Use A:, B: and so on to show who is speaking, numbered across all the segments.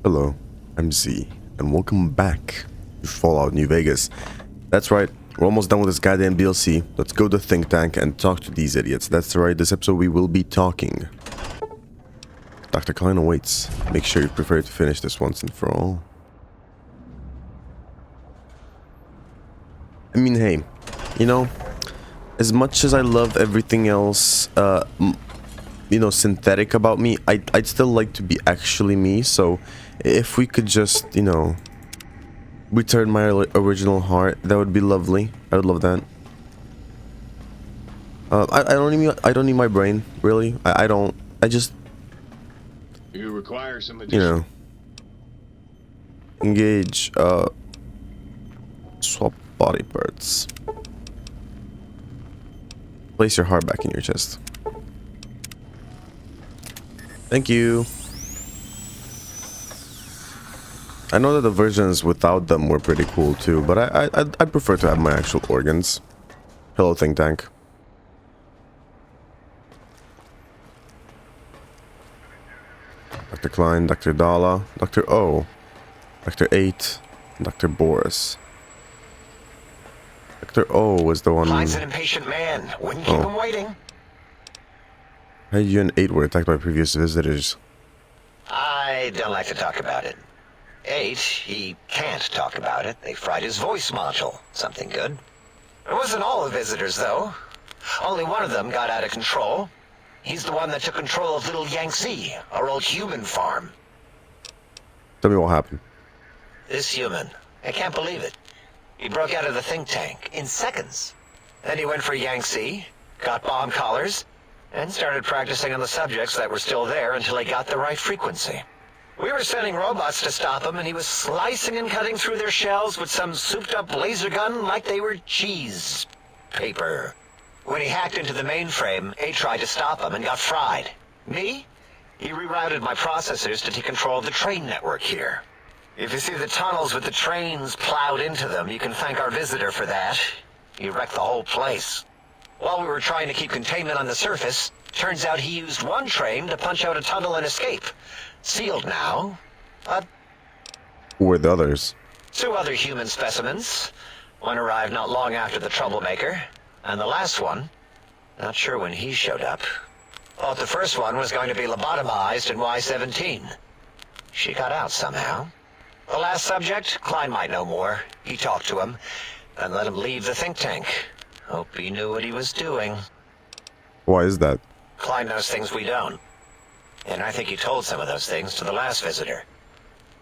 A: Hello, I'm Z, and welcome back to Fallout New Vegas. That's right, we're almost done with this goddamn DLC. Let's go to the think tank and talk to these idiots. That's right, this episode we will be talking. Dr. Klein awaits. Make sure you prefer to finish this once and for all. I mean, hey, you know, as much as I love everything else, synthetic about me, I'd still like to be actually me, so if we could just, return my original heart, that would be lovely. I would love that. I don't need my brain, really. I don't. I just,
B: You require some additional.
A: Engage, swap body parts. Place your heart back in your chest. Thank you. I know that the versions without them were pretty cool too, but I prefer to have my actual organs. Hello, think tank. Dr. Klein, Dr. Dala, Dr. O, Dr. 8, and Dr. Boris. Dr. O was the one.
C: Klein's an impatient man. Wouldn't keep him waiting.
A: How you and 8 were attacked by previous visitors?
C: I don't like to talk about it. 8, he can't talk about it. They fried his voice module. Something good. It wasn't all the visitors, though. Only one of them got out of control. He's the one that took control of Little Yangtze, our old human farm.
A: Tell me what happened.
C: This human, I can't believe it. He broke out of the think tank in seconds. Then he went for Yangtze, got bomb collars, and started practicing on the subjects that were still there until he got the right frequency. We were sending robots to stop him, and he was slicing and cutting through their shells with some souped-up laser gun like they were cheese paper. When he hacked into the mainframe, A tried to stop him and got fried. Me? He rerouted my processors to take control of the train network here. If you see the tunnels with the trains plowed into them, you can thank our visitor for that. He wrecked the whole place. While we were trying to keep containment on the surface, turns out he used one train to punch out a tunnel and escape. Sealed now, but...
A: Who were the others?
C: 2 other human specimens. One arrived not long after the troublemaker, and the last one, not sure when he showed up. Thought the first one was going to be lobotomized in Y-17. She got out somehow. The last subject, Klein might know more. He talked to him, and let him leave the think tank. Hope he knew what he was doing.
A: Why is that?
C: Klein knows things we don't. And I think he told some of those things to the last visitor.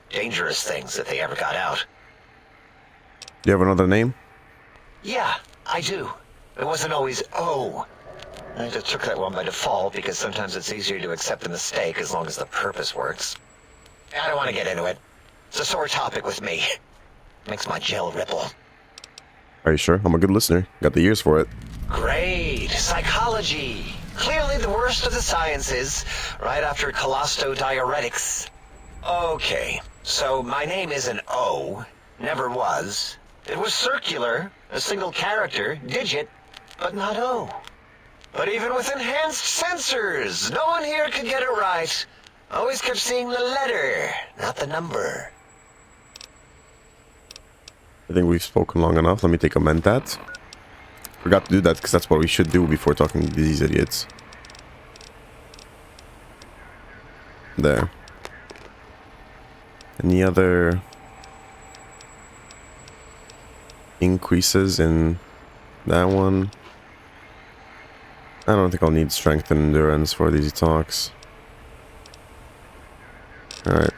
C: Dangerous things if they ever got out.
A: Do you have another name?
C: Yeah, I do. It wasn't always O. I just took that one by default because sometimes it's easier to accept the mistake as long as the purpose works. I don't want to get into it. It's a sore topic with me. Makes my gel ripple.
A: Are you sure? I'm a good listener. Got the ears for it.
C: Great. Psychology. Clearly the worst of the sciences, right after diuretics. Okay, so my name isn't O. Never was. It was circular, a single character, digit, but not O. But even with enhanced sensors, no one here could get it right. Always kept seeing the letter, not the number.
A: I think we've spoken long enough. Let me take amend that. Forgot to do that because that's what we should do before talking to these idiots. There. Any other increases in that one? I don't think I'll need strength and endurance for these talks. Alright.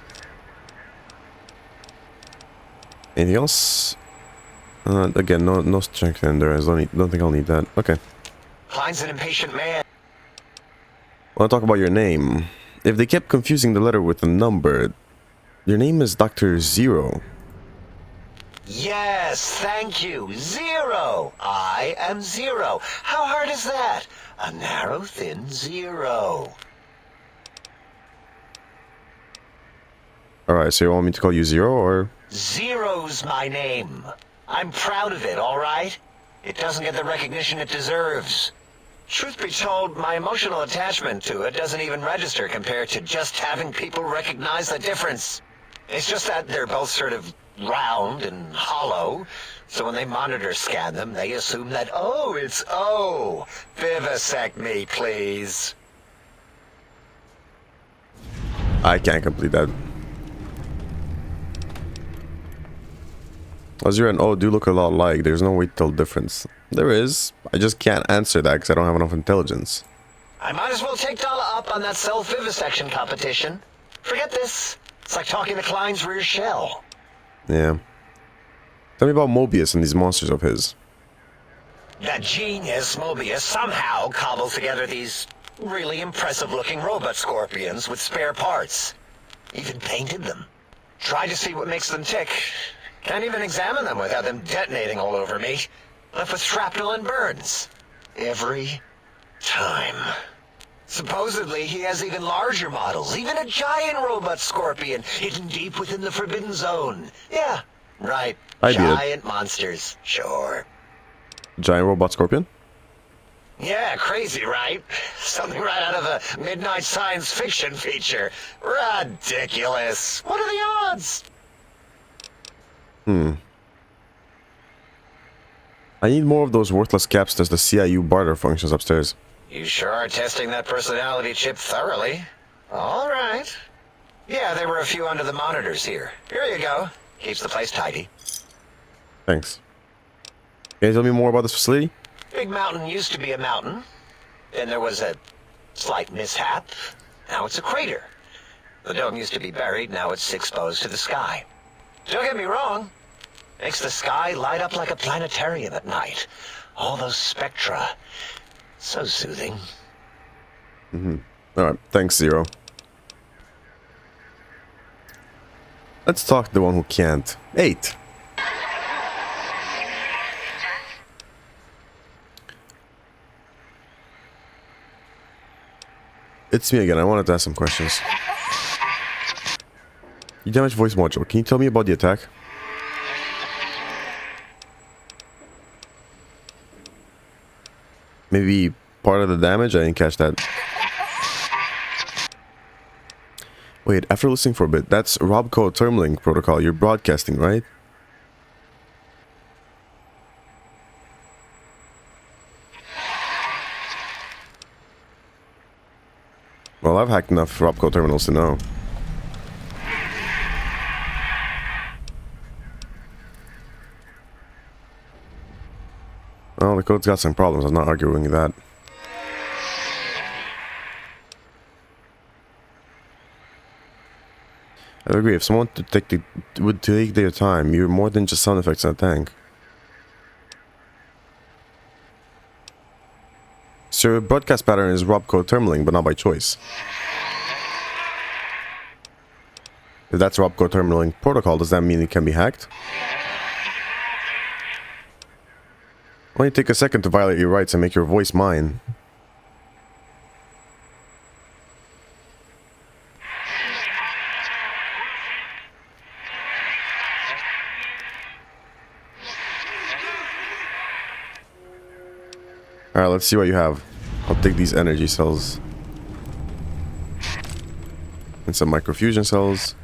A: Anything else? Again, no strength and endurance. Don't think I'll need that. Okay.
C: Klein's an impatient man.
A: I want to talk about your name. If they kept confusing the letter with a number, your name is Dr. Zero.
C: Yes, thank you. 0. I am 0. How hard is that? A narrow, thin 0.
A: Alright, so you want me to call you Zero, or?
C: Zero's my name. I'm proud of it, all right? It doesn't get the recognition it deserves. Truth be told, my emotional attachment to it doesn't even register compared to just having people recognize the difference. It's just that they're both sort of round and hollow, so when they monitor scan them, they assume that, oh, it's O. Vivisect me, please.
A: I can't complete that. Azure and O do look a lot alike. There's no way to tell the difference. There is. I just can't answer that because I don't have enough intelligence.
C: I might as well take Dala up on that self-vivisection competition. Forget this. It's like talking to Klein's rear shell.
A: Yeah. Tell me about Mobius and these monsters of his.
C: That genius, Mobius, somehow cobbled together these really impressive-looking robot scorpions with spare parts. Even painted them. Tried to see what makes them tick. Can't even examine them without them detonating all over me. Left with shrapnel and burns. Every time. Supposedly, he has even larger models, even a giant robot scorpion hidden deep within the Forbidden Zone. Yeah, right. Giant monsters, sure.
A: Giant robot scorpion?
C: Yeah, crazy, right? Something right out of a midnight science fiction feature. Ridiculous. What are the odds?
A: I need more of those worthless caps as the CIU barter functions upstairs.
C: You sure are testing that personality chip thoroughly. All right. Yeah, there were a few under the monitors here. Here you go. Keeps the place tidy.
A: Thanks. Can you tell me more about this facility?
C: Big Mountain used to be a mountain. Then there was a slight mishap. Now it's a crater. The dome used to be buried, now it's exposed to the sky. Don't get me wrong. Makes the sky light up like a planetarium at night. All those spectra. So soothing.
A: Alright, thanks, Zero. Let's talk to the one who can't. 8. It's me again. I wanted to ask some questions. You damaged voice module. Can you tell me about the attack? Maybe part of the damage? I didn't catch that. Wait, after listening for a bit, that's Robco Termlink protocol. You're broadcasting, right? Well, I've hacked enough Robco terminals to know. Well, the code's got some problems. I'm not arguing that. I agree. If someone would take their time, you're more than just sound effects in a tank. So your broadcast pattern is Robco terminaling, but not by choice. If that's Robco terminaling protocol, does that mean it can be hacked? Only take a second to violate your rights and make your voice mine. Alright, let's see what you have. I'll take these energy cells. And some microfusion cells.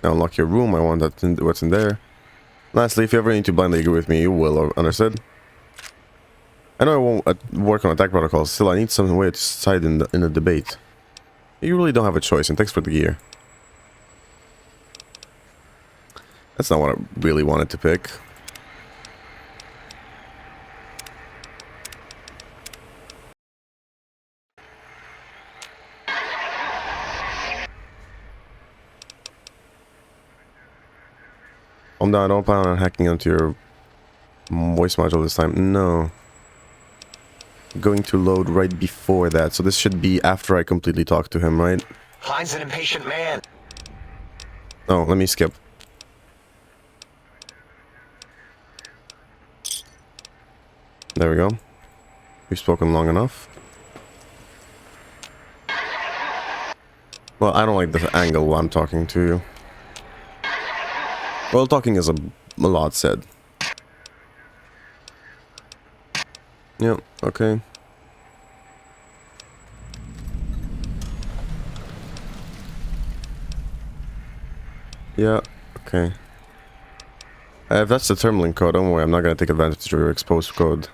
A: Now unlock your room. I want that what's in there. Lastly, if you ever need to blindly agree with me, you will. Understood? I know I won't work on attack protocols. Still, I need some way to side in the debate. You really don't have a choice, and thanks for the gear. That's not what I really wanted to pick. Oh no, I don't plan on hacking onto your voice module this time. No. Going to load right before that, so this should be after I completely talk to him, right?
C: Klein's an impatient man.
A: Oh, let me skip. There we go. We've spoken long enough. Well, I don't like the angle while I'm talking to you. Well, talking is a lot said. Yep, okay. Yeah, okay. If that's the terminal code, don't worry, I'm not gonna take advantage of your exposed code.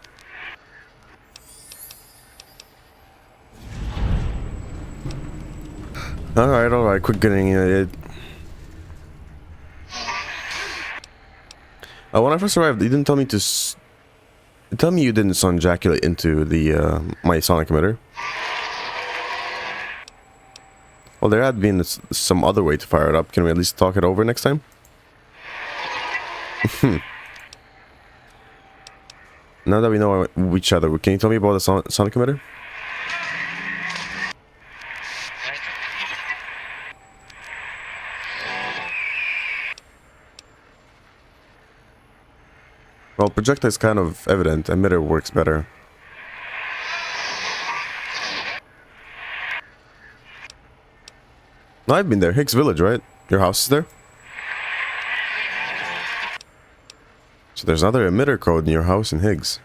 A: Alright, quit getting it. When I first arrived, you didn't tell me to tell me you didn't son ejaculate into the, my sonic emitter. Well, there had been some other way to fire it up. Can we at least talk it over next time? Now that we know each other, can you tell me about the sonic emitter? Well, projectile is kind of evident. Emitter works better. No, I've been there. Higgs Village, right? Your house is there? So there's another emitter code in your house in Higgs.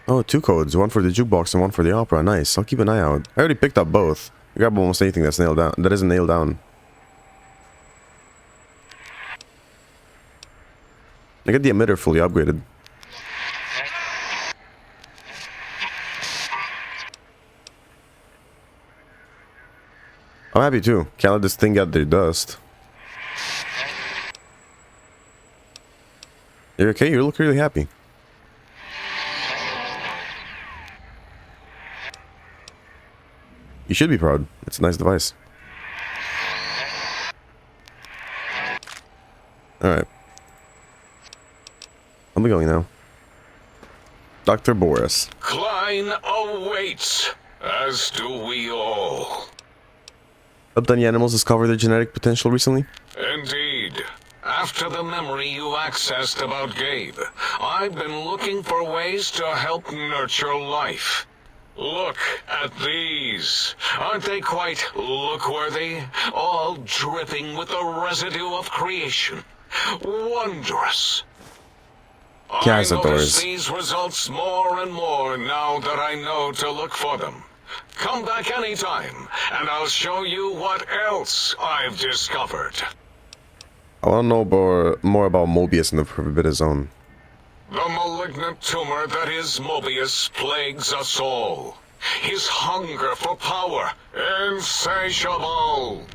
A: Oh, 2 codes. One for the jukebox and one for the opera. Nice. I'll keep an eye out. I already picked up both. I grab almost anything that's nailed down. That isn't nailed down. I get the emitter fully upgraded. I'm happy too. Can't let this thing get their dust. You're okay? You look really happy. You should be proud. It's a nice device. Alright. I'll be going now. Dr. Boris.
B: Klein awaits, as do we all.
A: Have any animals discovered their genetic potential recently?
B: Indeed. After the memory you accessed about Gabe, I've been looking for ways to help nurture life. Look at these. Aren't they quite look-worthy? All dripping with the residue of creation. Wondrous. I notice these results more and more now that I know to look for them. Come back anytime, and I'll show you what else I've discovered.
A: I want to know more about Mobius in the Forbidden Zone.
B: The malignant tumor that is Mobius plagues us all. His hunger for power, insatiable.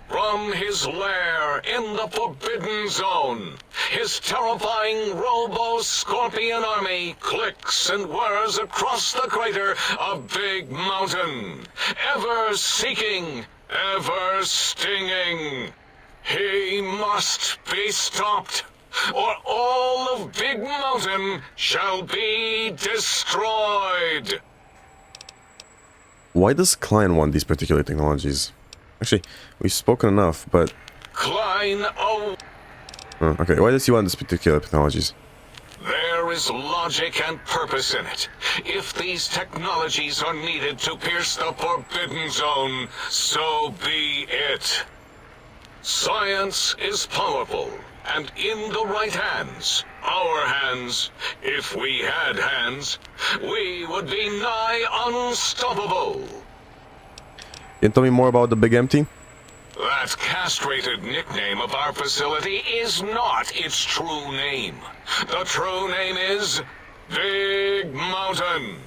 B: From his lair in the Forbidden Zone, his terrifying robo-scorpion army clicks and whirs across the crater a big mountain, ever seeking, ever stinging. He must be stopped, or all of Big Mountain shall be destroyed.
A: Why does Klein want these particular technologies? Actually, we've spoken enough, but...
B: Klein,
A: okay, why does he want these particular technologies?
B: There is logic and purpose in it. If these technologies are needed to pierce the Forbidden Zone, so be it. Science is powerful, and in the right hands, our hands, if we had hands, we would be nigh unstoppable.
A: Can you tell me more about the Big Empty?
B: That castrated nickname of our facility is not its true name. The true name is Big Mountain.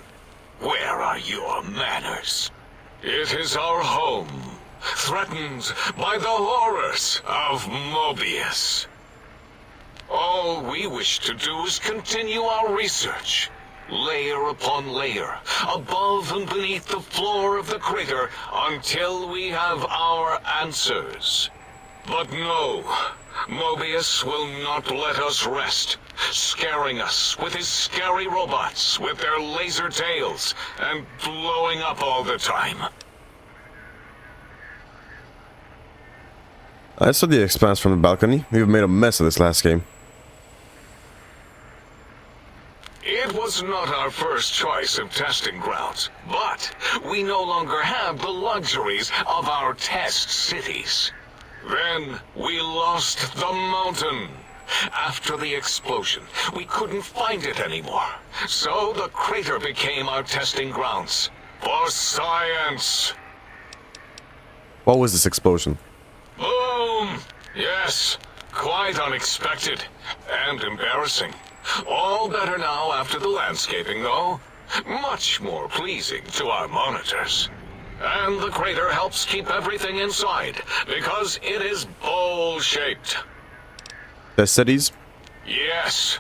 B: Where are your manners? It is our home, threatened by the horrors of Mobius. All we wish to do is continue our research, layer upon layer, above and beneath the floor of the crater, until we have our answers. But no, Mobius will not let us rest, scaring us with his scary robots with their laser tails and blowing up all the time.
A: I saw the expanse from the balcony. We've made a mess of this last game.
B: It was not our first choice of testing grounds, but we no longer have the luxuries of our test cities. Then we lost the mountain. After the explosion, we couldn't find it anymore. So the crater became our testing grounds for science.
A: What was this explosion?
B: Boom! Yes, quite unexpected and embarrassing. All better now after the landscaping, though. Much more pleasing to our monitors. And the crater helps keep everything inside, because it is bowl-shaped.
A: The cities?
B: Yes.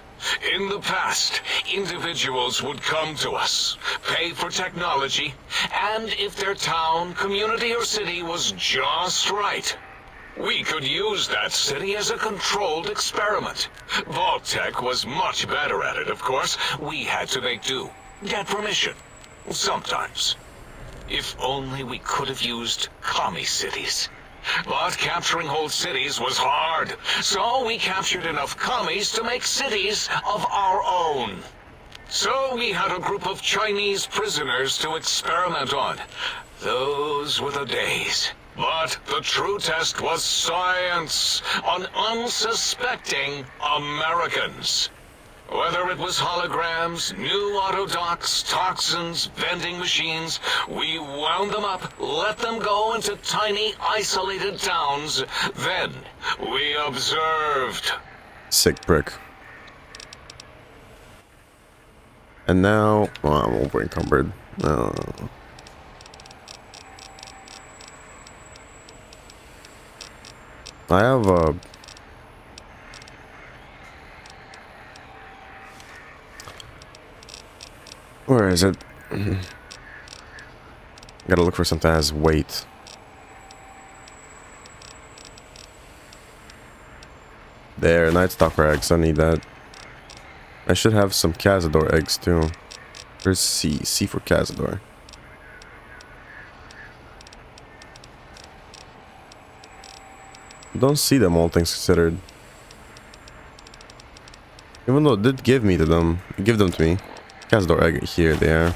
B: In the past, individuals would come to us, pay for technology, and if their town, community, or city was just right, we could use that city as a controlled experiment. Vault-Tec was much better at it, of course. We had to make do. Get permission. Sometimes. If only we could have used commie cities. But capturing whole cities was hard, so we captured enough commies to make cities of our own. So we had a group of Chinese prisoners to experiment on. Those were the days. But the true test was science on unsuspecting Americans. Whether it was holograms, new autodocs, toxins, vending machines, we wound them up, let them go into tiny, isolated towns. Then we observed.
A: Sick prick. And now... well, I'm over encumbered. I have a... where is it? Gotta look for something that has weight. There, Night Stalker eggs. I need that. I should have some Cazador eggs too. Where's C? C for Cazador. Don't see them, all things considered. Even though it did give them to me. Cazador egg here, there.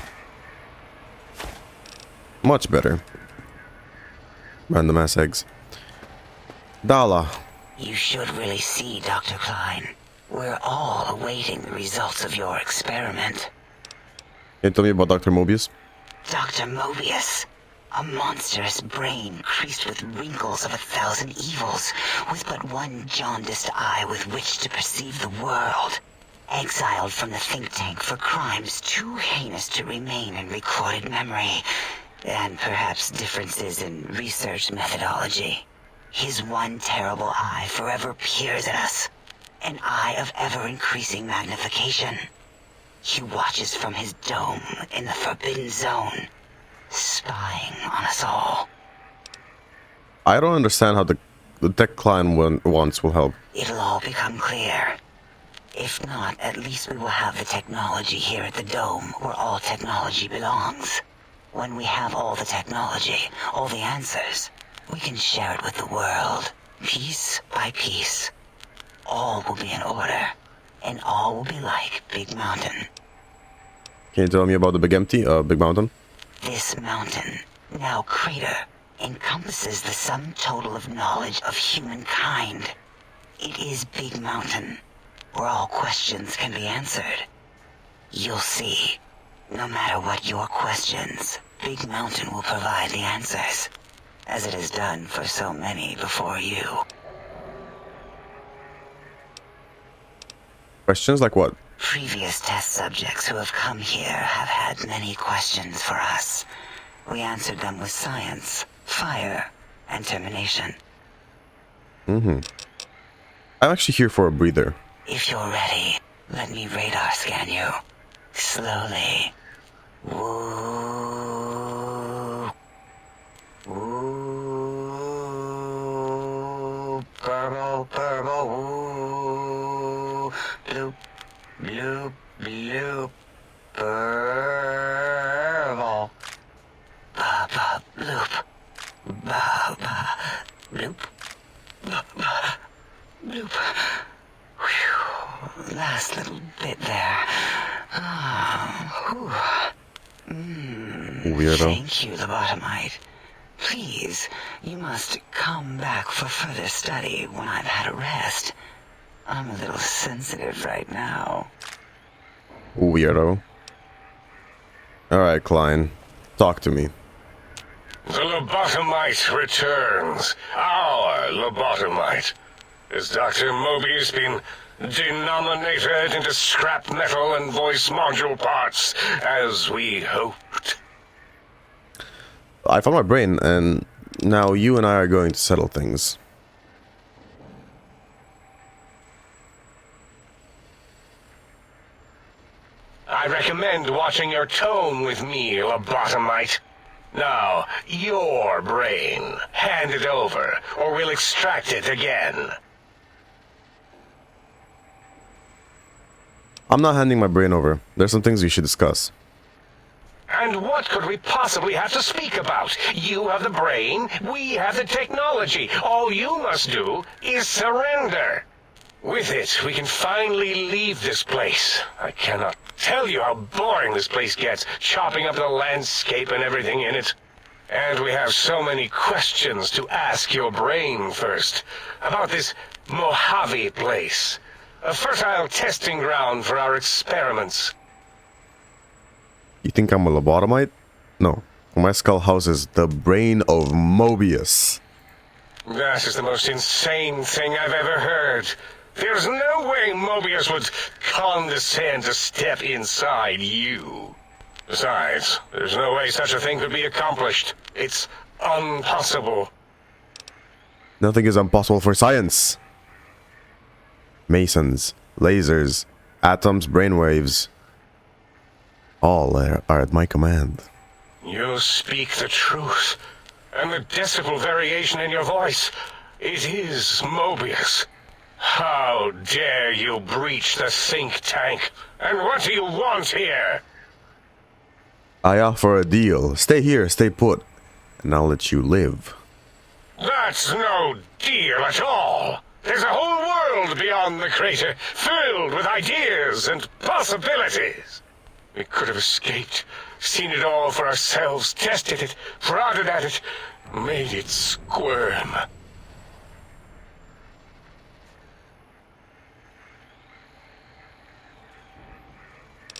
A: Much better. Random ass eggs. Dala.
D: You should really see, Dr. Klein. We're all awaiting the results of your experiment.
A: Can you tell me about Dr. Mobius?
D: Dr. Mobius. A monstrous brain creased with wrinkles of 1,000 evils, with but one jaundiced eye with which to perceive the world. Exiled from the think tank for crimes too heinous to remain in recorded memory, and perhaps differences in research methodology. His one terrible eye forever peers at us, an eye of ever-increasing magnification. He watches from his dome in the Forbidden Zone, spying on us all.
A: I don't understand how the tech client wants will help.
D: It'll all become clear. If not, at least we will have the technology here at the Dome, where all technology belongs. When we have all the technology, all the answers, we can share it with the world, piece by piece. All will be in order, and all will be like Big Mountain.
A: Can you tell me about the Big Mountain?
D: This mountain, now crater, encompasses the sum total of knowledge of humankind. It is Big Mountain, where all questions can be answered. You'll see, no matter what your questions, Big Mountain will provide the answers, as it has done for so many before you.
A: Questions like what?
D: Previous test subjects who have come here have had many questions for us. We answered them with science, fire, and termination.
A: I'm actually here for a breather.
D: If you're ready, let me radar scan you. Slowly. Woo. Woo. Purple, purple, woo. Bloop, bloop, bloop. Purple. Ba, ba, bloop. Ba, ba, bloop. Ba, ba, bloop. Whew. Last little bit there.
A: Weirdo.
D: Thank you, lobotomite. Please, you must come back for further study when I've had a rest. I'm a little sensitive right now.
A: Weirdo. Alright, Klein. Talk to me.
B: The lobotomite returns. Our lobotomite. Has Dr. Mobius been denominated into scrap metal and voice module parts, as we hoped?
A: I found my brain, and now you and I are going to settle things.
B: I recommend watching your tone with me, lobotomite. Now, your brain. Hand it over, or we'll extract it again.
A: I'm not handing my brain over. There's some things we should discuss.
B: And what could we possibly have to speak about? You have the brain, we have the technology. All you must do is surrender. With it, we can finally leave this place. I cannot tell you how boring this place gets, chopping up the landscape and everything in it. And we have so many questions to ask your brain first. About this Mojave place. A fertile testing ground for our experiments.
A: You think I'm a lobotomite? No. My skull houses the brain of Mobius.
B: That is the most insane thing I've ever heard. There's no way Mobius would condescend to step inside you. Besides, there's no way such a thing could be accomplished. It's impossible.
A: Nothing is impossible for science. Masons, lasers, atoms, brainwaves. All are at my command.
B: You speak the truth. And the decibel variation in your voice. It is Mobius. How dare you breach the think tank? And what do you want here?
A: I offer a deal. Stay here, stay put, and I'll let you live.
B: That's no deal at all. There's a whole world beyond the crater, filled with ideas and possibilities. We could have escaped, seen it all for ourselves, tested it, prodded at it, made it squirm.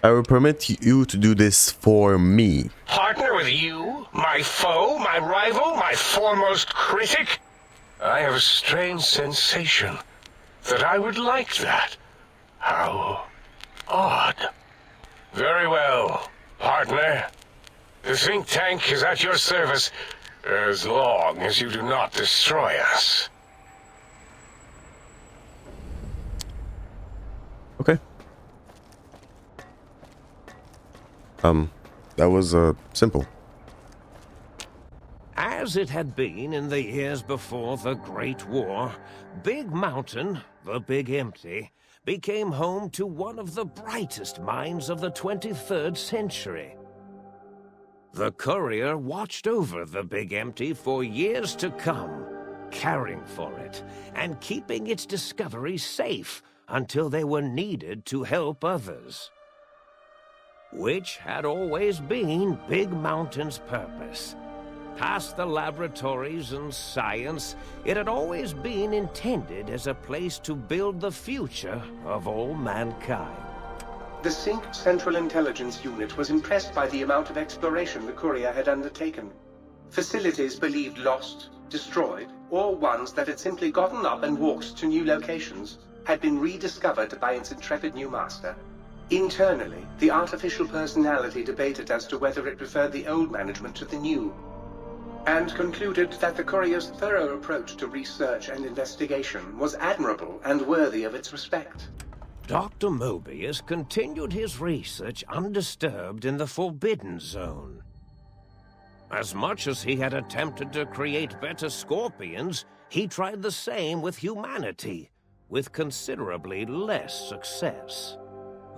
A: I will permit you to do this for me.
B: Partner with you? My foe? My rival? My foremost critic? I have a strange sensation that I would like that. How odd. Very well, partner. The think tank is at your service as long as you do not destroy us.
A: Okay. That was, simple.
E: As it had been in the years before the Great War, Big Mountain, the Big Empty, became home to one of the brightest minds of the 23rd century. The courier watched over the Big Empty for years to come, caring for it and keeping its discoveries safe until they were needed to help others. Which had always been Big Mountain's purpose. Past the laboratories and science, it had always been intended as a place to build the future of all mankind.
F: The Sync Central Intelligence Unit was impressed by the amount of exploration the courier had undertaken. Facilities believed lost, destroyed, or ones that had simply gotten up and walked to new locations had been rediscovered by its intrepid new master. Internally, the artificial personality debated as to whether it preferred the old management to the new, and concluded that the courier's thorough approach to research and investigation was admirable and worthy of its respect.
E: Dr. Mobius continued his research undisturbed in the Forbidden Zone. As much as he had attempted to create better scorpions, he tried the same with humanity, with considerably less success.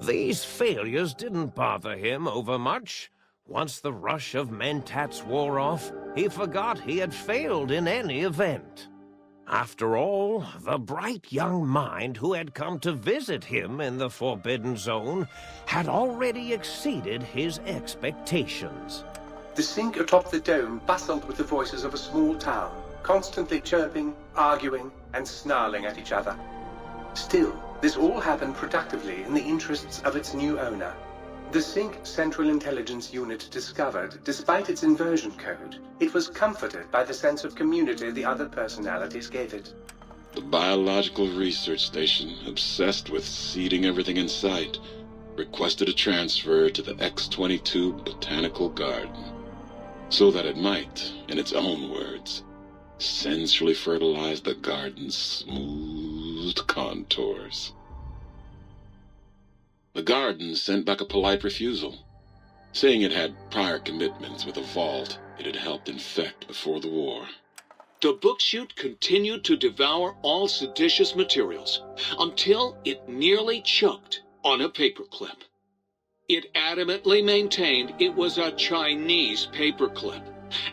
E: These failures didn't bother him overmuch. Once the rush of mentats wore off, he forgot he had failed in any event. After all, the bright young mind who had come to visit him in the Forbidden Zone had already exceeded his expectations.
F: The Sync atop the dome bustled with the voices of a small town, constantly chirping, arguing, and snarling at each other. Still, this all happened productively in the interests of its new owner. The Sync Central Intelligence Unit discovered, despite its inversion code, it was comforted by the sense of community the other personalities gave it.
G: The Biological Research Station, obsessed with seeding everything in sight, requested a transfer to the X-22 Botanical Garden, so that it might, in its own words, sensually fertilize the garden's smooth contours. The garden sent back a polite refusal, saying it had prior commitments with a vault it had helped infect before the war.
H: The book chute continued to devour all seditious materials until it nearly choked on a paperclip. It adamantly maintained it was a Chinese paperclip,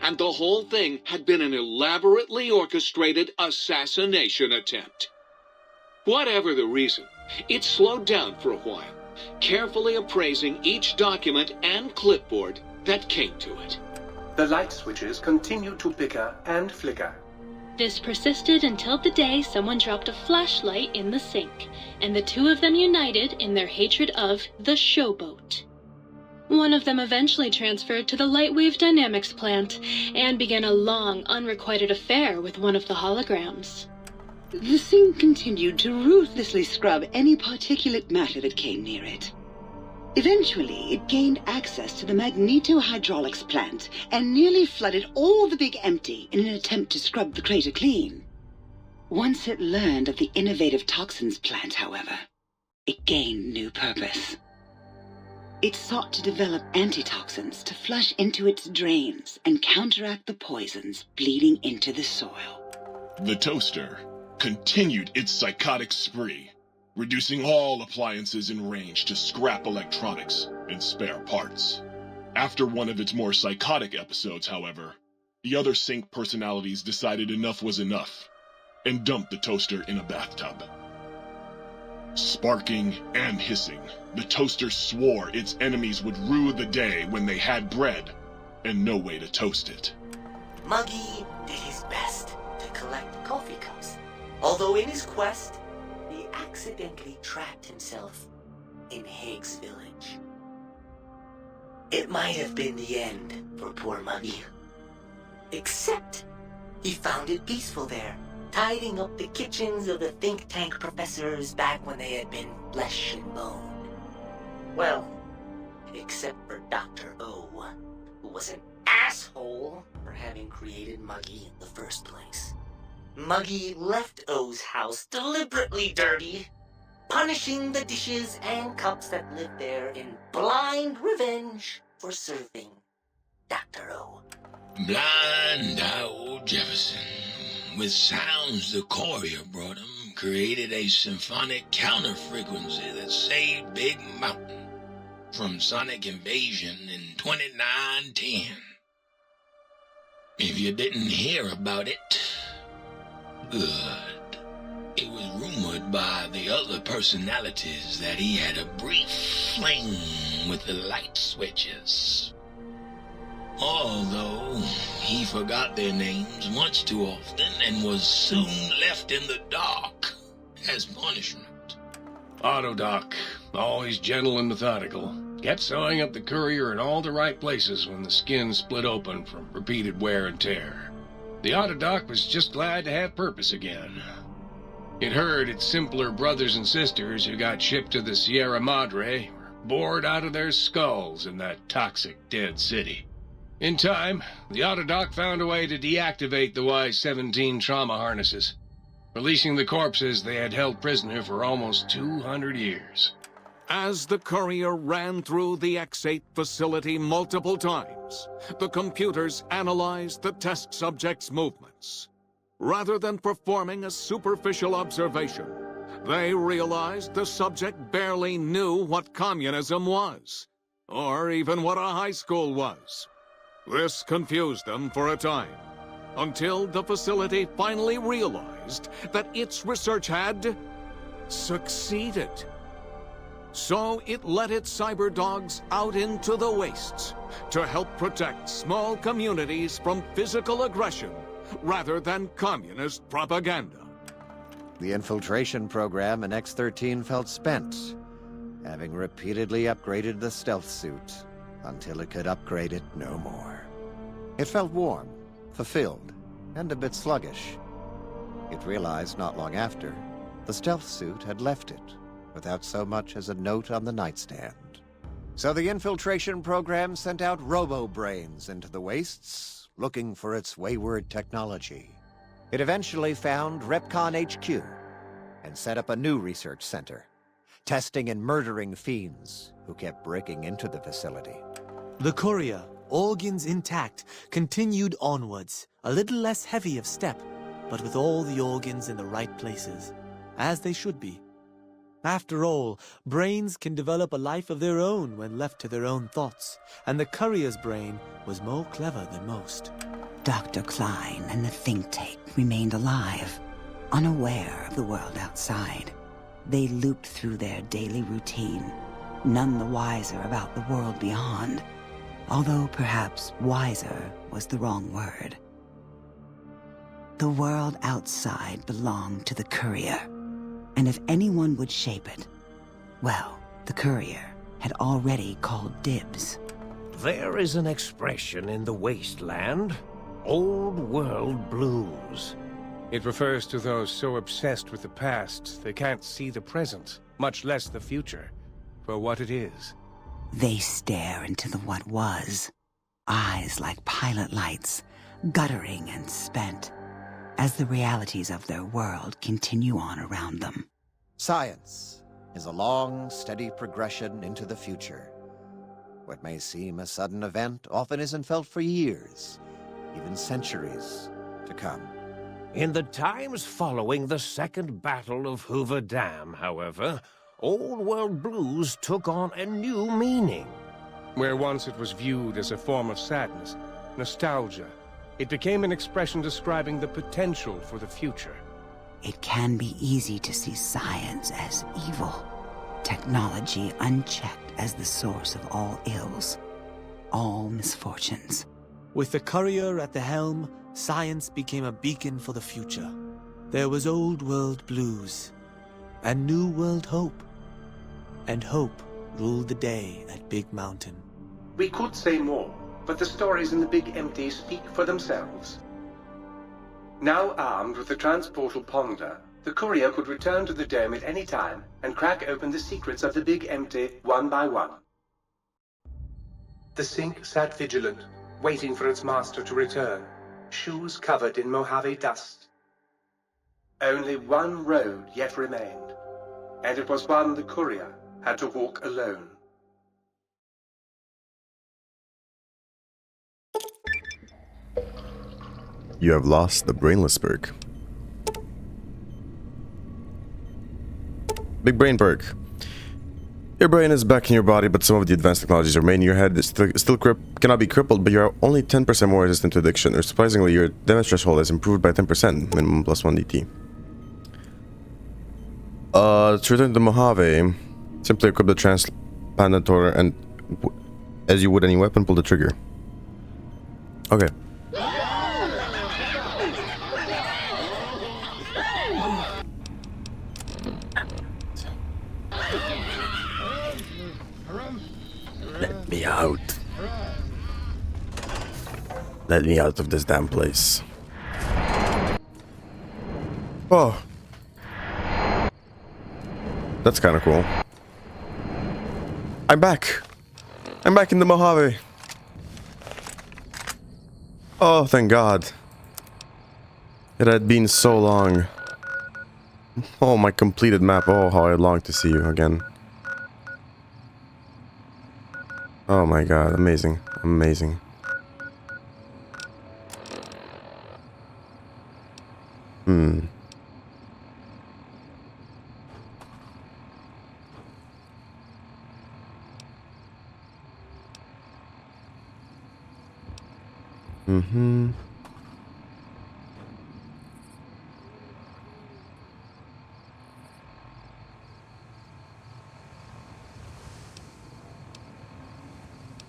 H: and the whole thing had been an elaborately orchestrated assassination attempt. Whatever the reason, it slowed down for a while, carefully appraising each document and clipboard that came to it.
F: The light switches continued to bicker and flicker.
I: This persisted until the day someone dropped a flashlight in the sink, and the two of them united in their hatred of the showboat. One of them eventually transferred to the Lightwave Dynamics plant, and began a long, unrequited affair with one of the holograms.
J: The sink continued to ruthlessly scrub any particulate matter that came near it. Eventually, it gained access to the magneto-hydraulics plant and nearly flooded all the Big Empty in an attempt to scrub the crater clean. Once it learned of the innovative toxins plant, however, it gained new purpose. It sought to develop antitoxins to flush into its drains and counteract the poisons bleeding into the soil.
K: The toaster continued its psychotic spree, reducing all appliances in range to scrap electronics and spare parts. After one of its more psychotic episodes, however, the other Sync personalities decided enough was enough and dumped the toaster in a bathtub. Sparking and hissing, the toaster swore its enemies would rue the day when they had bread and no way to toast it.
L: Muggy did his best to collect coffee cups, although in his quest, he accidentally trapped himself in Higgs Village. It might have been the end for poor Muggy. Except, he found it peaceful there, tidying up the kitchens of the think tank professors back when they had been flesh and bone. Well, except for Dr. O, who was an asshole for having created Muggy in the first place. Muggy left O's house deliberately dirty, punishing the dishes and cups that lived there in blind revenge for serving Dr. O.
M: Blind old Jefferson, with sounds the courier brought him, created a symphonic counter-frequency that saved Big Mountain from sonic invasion in 2910. If you didn't hear about it, good. It was rumored by the other personalities that he had a brief fling with the light switches. Although he forgot their names much too often and was soon left in the dark as punishment.
N: Autodoc, always gentle and methodical, kept sewing up the courier in all the right places when the skin split open from repeated wear and tear. The Autodoc was just glad to have purpose again. It heard its simpler brothers and sisters who got shipped to the Sierra Madre were bored out of their skulls in that toxic dead city. In time, the Autodoc found a way to deactivate the Y-17 trauma harnesses, releasing the corpses they had held prisoner for almost 200 years.
E: As the courier ran through the X-8 facility multiple times, the computers analyzed the test subject's movements. Rather than performing a superficial observation, they realized the subject barely knew what communism was, or even what a high school was. This confused them for a time, until the facility finally realized that its research had succeeded. So it let its cyber dogs out into the wastes to help protect small communities from physical aggression rather than communist propaganda.
O: The infiltration program in X-13 felt spent, having repeatedly upgraded the stealth suit until it could upgrade it no more. It felt warm, fulfilled, and a bit sluggish. It realized not long after, the stealth suit had left it, without so much as a note on the nightstand. So the infiltration program sent out robo-brains into the wastes, looking for its wayward technology. It eventually found Repcon HQ, and set up a new research center, testing and murdering fiends who kept breaking into the facility.
P: The courier, organs intact, continued onwards, a little less heavy of step, but with all the organs in the right places, as they should be. After all, brains can develop a life of their own when left to their own thoughts, and the courier's brain was more clever than most.
D: Dr. Klein and the think tank remained alive, unaware of the world outside. They looped through their daily routine, none the wiser about the world beyond, although perhaps wiser was the wrong word. The world outside belonged to the courier, and if anyone would shape it, well, the courier had already called dibs.
E: There is an expression in the wasteland, old world blues.
N: It refers to those so obsessed with the past they can't see the present, much less the future, for what it is.
D: They stare into the what was, eyes like pilot lights, guttering and spent, as the realities of their world continue on around them.
O: Science is a long, steady progression into the future. What may seem a sudden event often isn't felt for years, even centuries to come.
E: In the times following the Second Battle of Hoover Dam, however, Old World Blues took on a new meaning.
N: Where once it was viewed as a form of sadness, nostalgia, it became an expression describing the potential for the future.
D: It can be easy to see science as evil, technology unchecked as the source of all ills, all misfortunes.
P: With the courier at the helm, science became a beacon for the future. There was old world blues, and new world hope. And hope ruled the day at Big Mountain.
F: We could say more, but the stories in the Big Empty speak for themselves. Now armed with the transportal Ponder, the courier could return to the dome at any time and crack open the secrets of the Big Empty one by one. The sink sat vigilant, waiting for its master to return, shoes covered in Mojave dust. Only one road yet remained, and it was one the courier had to walk alone.
A: You have lost the brainless perk. Big brain perk. Your brain is back in your body, but some of the advanced technologies remain in your head. It still cannot be crippled, but you are only 10% more resistant to addiction. Or surprisingly, your damage threshold has improved by 10%, minimum plus 1 DT. To return to Mojave, simply equip the transplantor and, as you would any weapon, pull the trigger. Okay. Let me out. Let me out of this damn place. Oh. That's kind of cool. I'm back. I'm back in the Mojave. Oh, thank God. It had been so long. Oh, my completed map. Oh, how I long to see you again. Oh my God, amazing, amazing.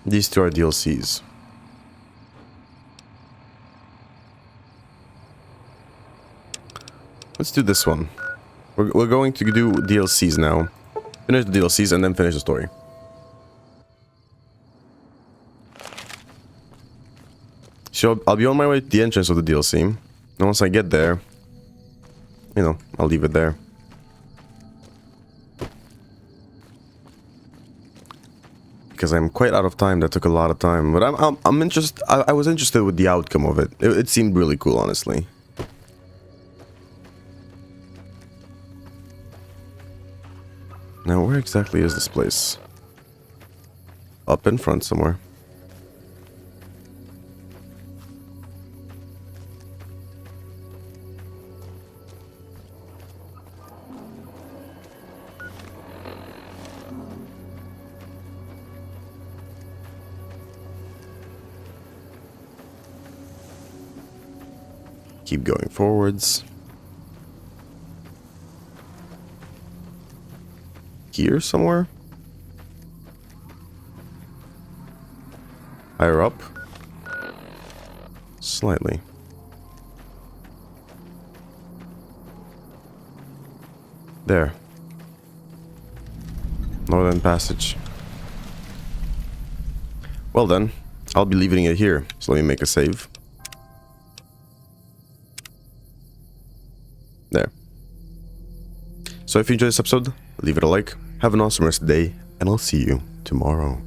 A: These two are DLCs. Let's do this one. We're going to do DLCs now. Finish the DLCs and then finish the story. So I'll be on my way to the entrance of the DLC. And once I get there, you know, I'll leave it there. Because I'm quite out of time. That took a lot of time. But I'm interested. I was interested with the outcome of it. It seemed really cool, honestly. Now, where exactly is this place? Up in front somewhere. Keep going forwards. Here somewhere? Higher up? Slightly. There. Northern Passage. Well then, I'll be leaving it here, so let me make a save. There. So if you enjoyed this episode, leave it a like, have an awesome rest of the day, and I'll see you tomorrow.